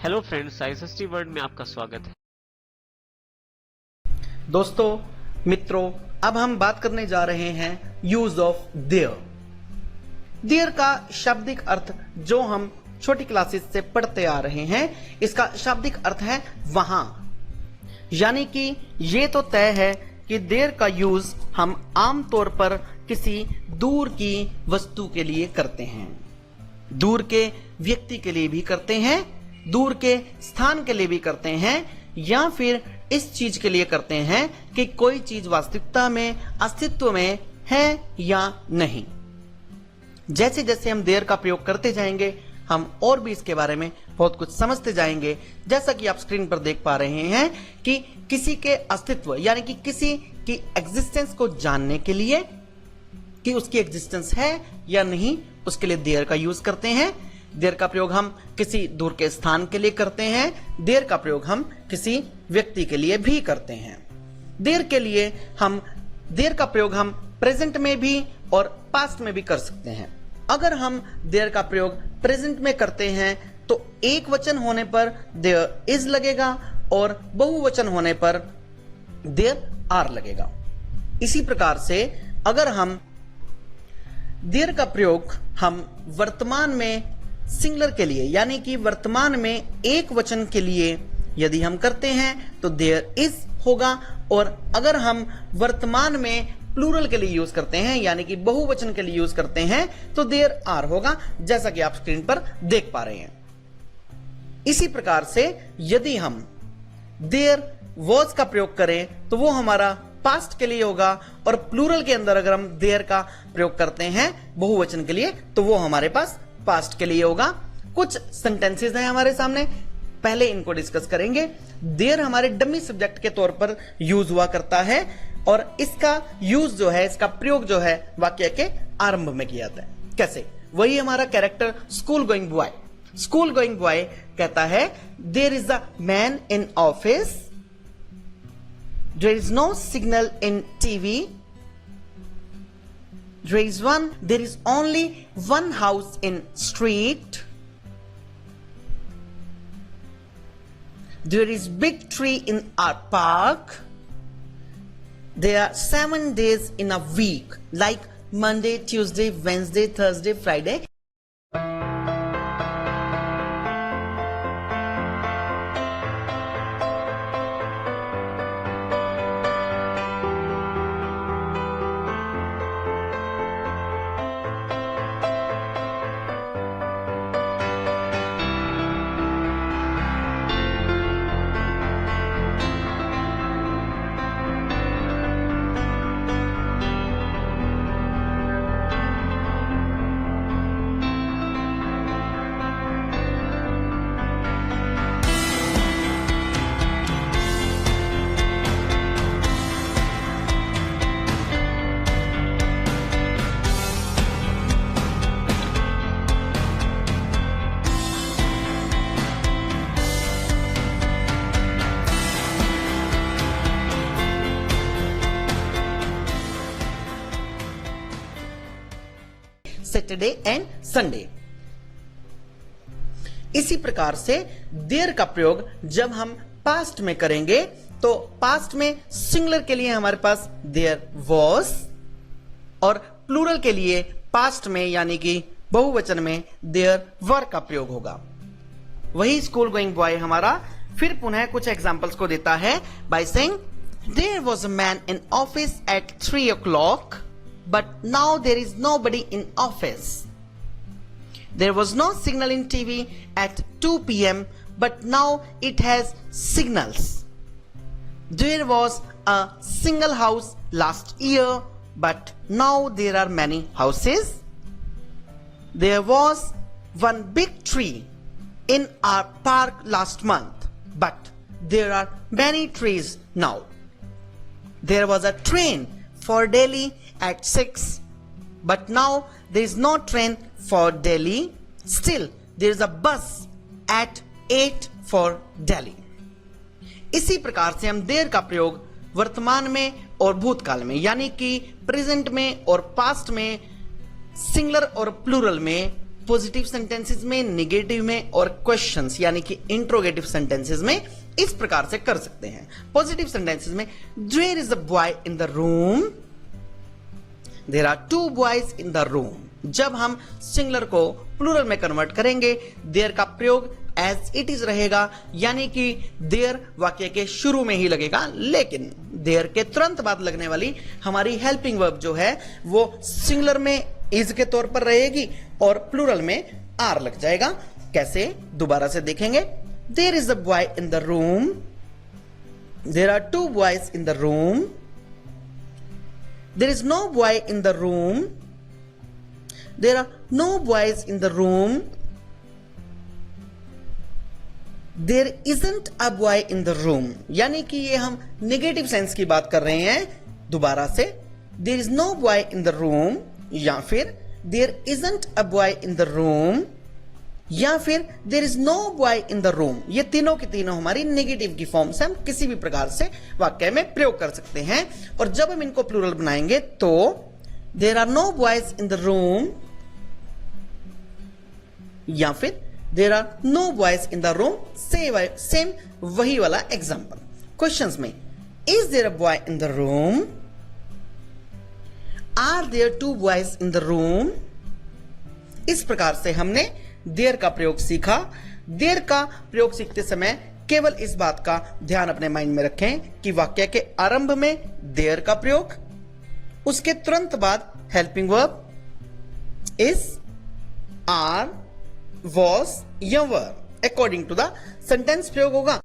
Hello friends, ISST word में आपका स्वागत है। दोस्तों, मित्रों, अब हम बात करने जा रहे हैं यूज ऑफ देयर। देयर का शाब्दिक अर्थ जो हम छोटी क्लासेस से पढ़ते आ रहे हैं, इसका शाब्दिक अर्थ है वहां। यानी कि ये तो तय है कि देयर का यूज हम आमतौर पर किसी दूर की वस्तु के लिए करते हैं, दूर के व्यक्ति के लिए भी करते हैं, दूर के स्थान के लिए भी करते हैं, या फिर इस चीज के लिए करते हैं कि कोई चीज वास्तविकता में अस्तित्व में है या नहीं। जैसे जैसे हम देयर का प्रयोग करते जाएंगे, हम और भी इसके बारे में बहुत कुछ समझते जाएंगे। जैसा कि आप स्क्रीन पर देख पा रहे हैं कि किसी के अस्तित्व यानी कि किसी की एग्जिस्टेंस को जानने के लिए कि उसकी एग्जिस्टेंस है या नहीं, उसके लिए देयर का यूज करते हैं। देयर का प्रयोग हम किसी दूर के स्थान के लिए करते हैं। देयर का प्रयोग हम किसी व्यक्ति के लिए भी करते हैं। देयर का प्रयोग हम प्रेजेंट में भी और पास्ट में भी कर सकते हैं। अगर हम देयर का प्रयोग प्रेजेंट में करते हैं तो एक वचन होने पर देयर इज लगेगा और बहुवचन होने पर देयर आर लगेगा। इसी प्रकार से अगर हम देयर का प्रयोग हम वर्तमान में सिंगुलर के लिए यानी कि वर्तमान में एक वचन के लिए यदि हम करते हैं तो देयर इज होगा, और अगर हम वर्तमान में प्लूरल के लिए यूज करते हैं यानी कि बहुवचन के लिए यूज करते हैं तो देयर आर होगा, जैसा कि आप स्क्रीन पर देख पा रहे हैं। इसी प्रकार से यदि हम देयर वॉज का प्रयोग करें तो वो हमारा पास्ट के लिए होगा, और प्लूरल के अंदर अगर हम देयर का प्रयोग करते हैं बहुवचन के लिए तो वो हमारे पास पास्ट के लिए होगा। कुछ सेंटेंसेस हैं हमारे सामने, पहले इनको डिस्कस करेंगे। देयर हमारे डमी सब्जेक्ट के तौर पर यूज हुआ करता है, और इसका यूज जो है, इसका प्रयोग जो है वाक्य के आरंभ में किया जाता है। कैसे? वही हमारा character school going boy. School going boy कहता है there is a man in office, there is no signal in TV, there is only one house in street, there is big tree in our park, there are 7 days in a week like Monday, Tuesday, Wednesday, Thursday, Friday. Saturday and Sunday. इसी प्रकार से there का प्रयोग जब हम past में करेंगे तो पास्ट में सिंगुलर के लिए हमारे पास देयर वॉज, और प्लूरल के लिए पास्ट में यानी कि बहुवचन में देयर वर का प्रयोग होगा। वही स्कूल गोइंग बॉय हमारा फिर पुनः कुछ एग्जांपल्स को देता है by saying there was a man in office at 3 o'clock, but now there is nobody in office. There was no signal in TV at 2 p.m. but now it has signals. There was a single house last year but now there are many houses. There was one big tree in our park last month but there are many trees now. There was a train for Delhi at 6 but now there is no train for Delhi. Still there is a bus at 8 for Delhi. इसी प्रकार से हम there का प्रयोग वर्तमान में और भूतकाल में यानी कि प्रेजेंट में और पास्ट में, सिंगुलर और प्लूरल में पॉजिटिव सेंटेंसेस में, नेगेटिव में और क्वेश्चंस यानी कि इंट्रोगेटिव सेंटेंसेस में इस प्रकार से कर सकते हैं। पॉजिटिव सेंटेंसेस में there is a boy in the room, there are two boys in the room. जब हम सिंगुलर को प्लूरल में कन्वर्ट करेंगे, देयर का प्रयोग एज इट इज रहेगा, यानी कि देयर वाक्य के शुरू में ही लगेगा, लेकिन देयर के तुरंत बाद लगने वाली हमारी हेल्पिंग वर्ब जो है वो सिंगुलर में इज के तौर पर रहेगी और प्लूरल में आर लग जाएगा। कैसे, दोबारा से देखेंगे। There is a boy in the room, there are two boys in the room, there is no boy in the room, there are no boys in the room, there isn't a boy in the room, यानी कि ये हम negative sense की बात कर रहे हैं। दोबारा से, there is no boy in the room, या फिर there isn't a boy in the room, या फिर there is no boy in the room. ये तीनों की तीनों हमारी नेगेटिव की फॉर्म से हम किसी भी प्रकार से वाक्य में प्रयोग कर सकते हैं। और जब हम इनको प्लूरल बनाएंगे तो there are no boys in the room, या फिर there are no boys in the room. Same वही वाला एग्जांपल क्वेश्चंस में, is there a boy in the room, are there two boys in the room. इस प्रकार से हमने there का प्रयोग सीखा। देयर का प्रयोग सीखते समय केवल इस बात का ध्यान अपने माइंड में रखें कि वाक्य के आरंभ में देयर का प्रयोग, उसके तुरंत बाद helping verb is, are, was या were according to the sentence प्रयोग होगा।